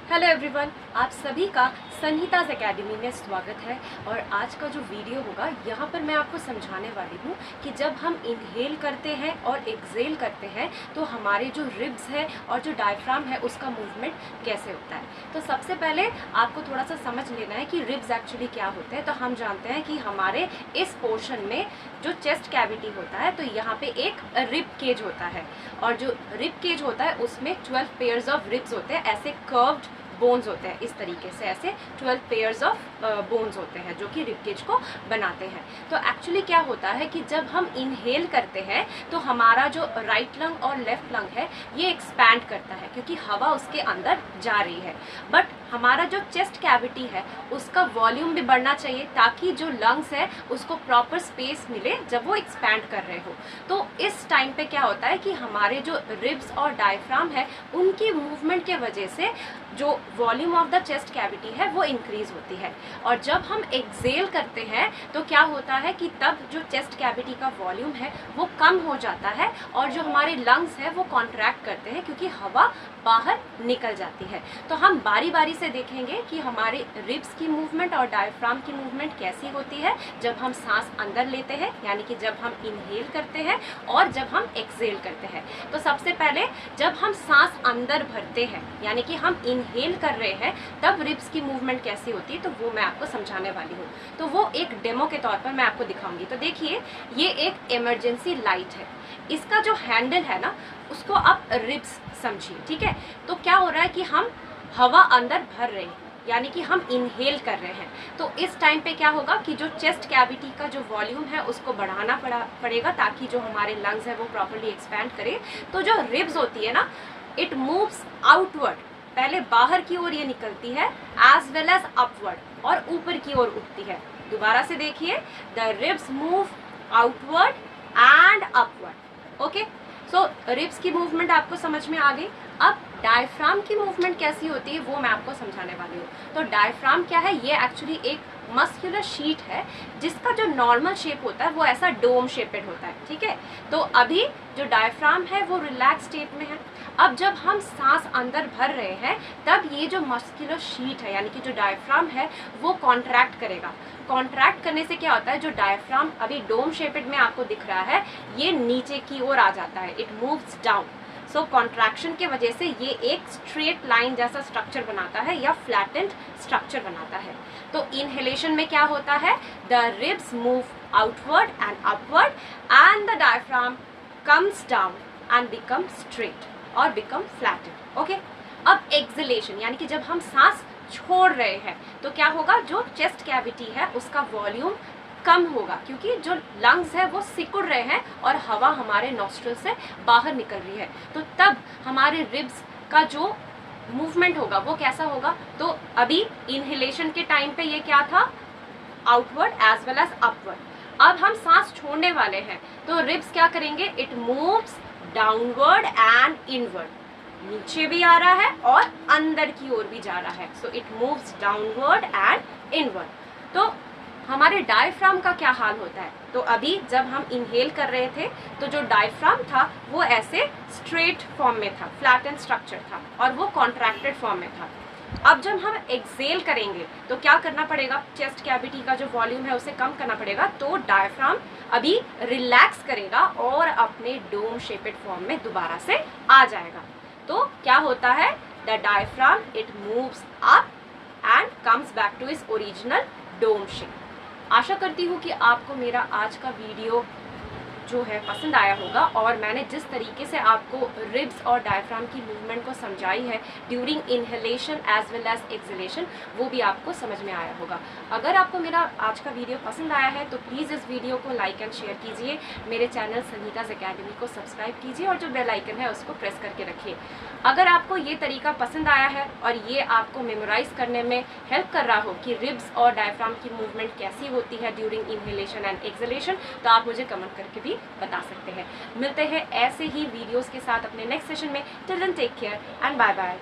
Hello everyone, आप सभी का संहिताज एकेडमी में स्वागत है। और आज का जो वीडियो होगा यहाँ पर मैं आपको समझाने वाली हूँ कि जब हम इनहेल करते हैं और एक्सहेल करते हैं तो हमारे जो रिब्स है और जो डायफ्राम है उसका मूवमेंट कैसे होता है। तो सबसे पहले आपको थोड़ा सा समझ लेना है कि रिब्स एक्चुअली क्या होते हैं। तो हम जानते हैं कि हमारे इस पोर्शन में जो चेस्ट कैविटी होता है तो यहाँ पे एक रिब केज होता है, और जो रिब केज होता है उसमें 12 पेयर्स ऑफ रिब्स होते हैं। ऐसे कर्व्ड बोन्स होते हैं, इस तरीके से ऐसे 12 पेयर्स ऑफ बोन्स होते हैं जो कि रिबकेज को बनाते हैं। तो एक्चुअली क्या होता है कि जब हम इनहेल करते हैं तो हमारा जो राइट लंग और लेफ्ट लंग है ये एक्सपैंड करता है क्योंकि हवा उसके अंदर जा रही है। बट हमारा जो चेस्ट कैविटी है उसका वॉल्यूम भी बढ़ना चाहिए ताकि जो लंग्स है उसको प्रॉपर स्पेस मिले जब वो एक्सपैंड कर रहे हो। तो इस टाइम पे क्या होता है कि हमारे जो रिब्स और डायफ्राम है उनकी मूवमेंट के वजह से जो volume of the chest cavity है वो इंक्रीज होती है। और जब हम एक्सहेल करते हैं तो क्या होता है कि तब जो चेस्ट कैविटी का वॉल्यूम है वो कम हो जाता है और जो हमारे लंग्स है वो कॉन्ट्रैक्ट करते हैं क्योंकि हवा बाहर निकल जाती है। तो हम बारी बारी से देखेंगे कि हमारे रिब्स की मूवमेंट और डायफ्राम की मूवमेंट कैसी होती है जब हम सांस अंदर लेते हैं, यानी कि जब हम इनहेल करते हैं, और जब हम एक्सहेल करते हैं। तो सबसे पहले जब हम सांस अंदर भरते हैं यानी कि हम इनहेल कर रहे हैं तब रिब्स की मूवमेंट कैसी होती है तो वो मैं आपको समझाने वाली हूँ। तो वो एक डेमो के तौर पर मैं आपको दिखाऊंगी। तो देखिए, ये एक इमरजेंसी लाइट है, इसका जो हैंडल है ना उसको आप रिब्स समझिए, ठीक है। तो क्या हो रहा है कि हम हवा अंदर भर रहे हैं यानी कि हम इनहेल कर रहे हैं। तो इस टाइम पे क्या होगा कि जो चेस्ट कैविटी का जो वॉल्यूम है उसको बढ़ाना पड़ेगा ताकि जो हमारे लंग्स है वो प्रॉपर्ली एक्सपैंड करे। तो जो रिब्स होती है ना, इट मूव्स आउटवर्ड, पहले बाहर की ओर ये निकलती है, एज वेल एज अपवर्ड, और ऊपर की ओर उठती है। दोबारा से देखिए, the ribs move outward and upward. Okay, so ribs की मूवमेंट आपको समझ में आ गई। अब डायफ्राम की मूवमेंट कैसी होती है वो मैं आपको समझाने वाली हूँ। तो डायफ्राम क्या है, ये एक्चुअली एक मस्कुलर शीट है जिसका जो नॉर्मल शेप होता है वो ऐसा डोम शेपेड होता है, ठीक है। तो अभी जो डायफ्राम है वो रिलैक्स स्टेट में है। अब जब हम सांस अंदर भर रहे हैं तब ये जो मस्कुलर शीट है यानी कि जो डायफ्राम है वो कॉन्ट्रैक्ट करेगा। कॉन्ट्रैक्ट करने से क्या होता है, जो डायफ्राम अभी डोम शेपेड में आपको दिख रहा है ये नीचे की ओर आ जाता है, it moves down. So contraction के वजह से ये एक स्ट्रेट लाइन जैसा स्ट्रक्चर बनाता है या फ्लैटेंड स्ट्रक्चर बनाता है। तो इनहेलेशन में क्या होता है, the ribs move outward and upward and the diaphragm comes down and become straight और बिकम फ्लैटेंड। ओके, अब एक्सहेलेशन यानी कि जब हम सांस छोड़ रहे हैं तो क्या होगा, जो चेस्ट कैविटी है उसका वॉल्यूम कम होगा क्योंकि जो लंग्स है वो सिकुड़ रहे हैं और हवा हमारे नॉस्ट्रल से बाहर निकल रही है। तो तब हमारे रिब्स का जो मूवमेंट होगा वो कैसा होगा, तो अभी इनहेलेशन के टाइम पे ये क्या था, outward as well as upward. अब हम सांस छोड़ने वाले हैं तो रिब्स क्या करेंगे, it moves downward and inward, नीचे भी आ रहा है और अंदर की ओर भी जा रहा है। So it moves downward and inward. तो हमारे डायफ्राम का क्या हाल होता है, तो अभी जब हम इनहेल कर रहे थे तो जो डायफ्राम था वो ऐसे स्ट्रेट फॉर्म में था, फ्लैटेंड स्ट्रक्चर था और वो कॉन्ट्रैक्टेड फॉर्म में था। अब जब हम एक्सहेल करेंगे तो क्या करना पड़ेगा, चेस्ट कैविटी का जो वॉल्यूम है उसे कम करना पड़ेगा। तो डायफ्राम अभी रिलैक्स करेगा और अपने डोम शेपेड फॉर्म में दोबारा से आ जाएगा। तो क्या होता है, the diaphragm it moves up and comes back to its original dome shape. आशा करती हूँ कि आपको मेरा आज का वीडियो जो है पसंद आया होगा और मैंने जिस तरीके से आपको रिब्स और डायफ्राम की मूवमेंट को समझाई है during inhalation as well as exhalation वो भी आपको समझ में आया होगा। अगर आपको मेरा आज का वीडियो पसंद आया है तो प्लीज़ इस वीडियो को लाइक एंड शेयर कीजिए, मेरे चैनल संहिताज एकेडमी को सब्सक्राइब कीजिए और जो बेल आइकन है उसको प्रेस करके रखिए। अगर आपको ये तरीका पसंद आया है और ये आपको मेमोराइज करने में हेल्प कर रहा हो कि रिब्स और डायफ्राम की मूवमेंट कैसी होती है ड्यूरिंग इनहेलेशन एंड एक्सहेलेशन, तो आप मुझे कमेंट करके भी बता सकते हैं। मिलते हैं ऐसे ही वीडियोस के साथ अपने नेक्स्ट सेशन में। Till then take care and bye bye.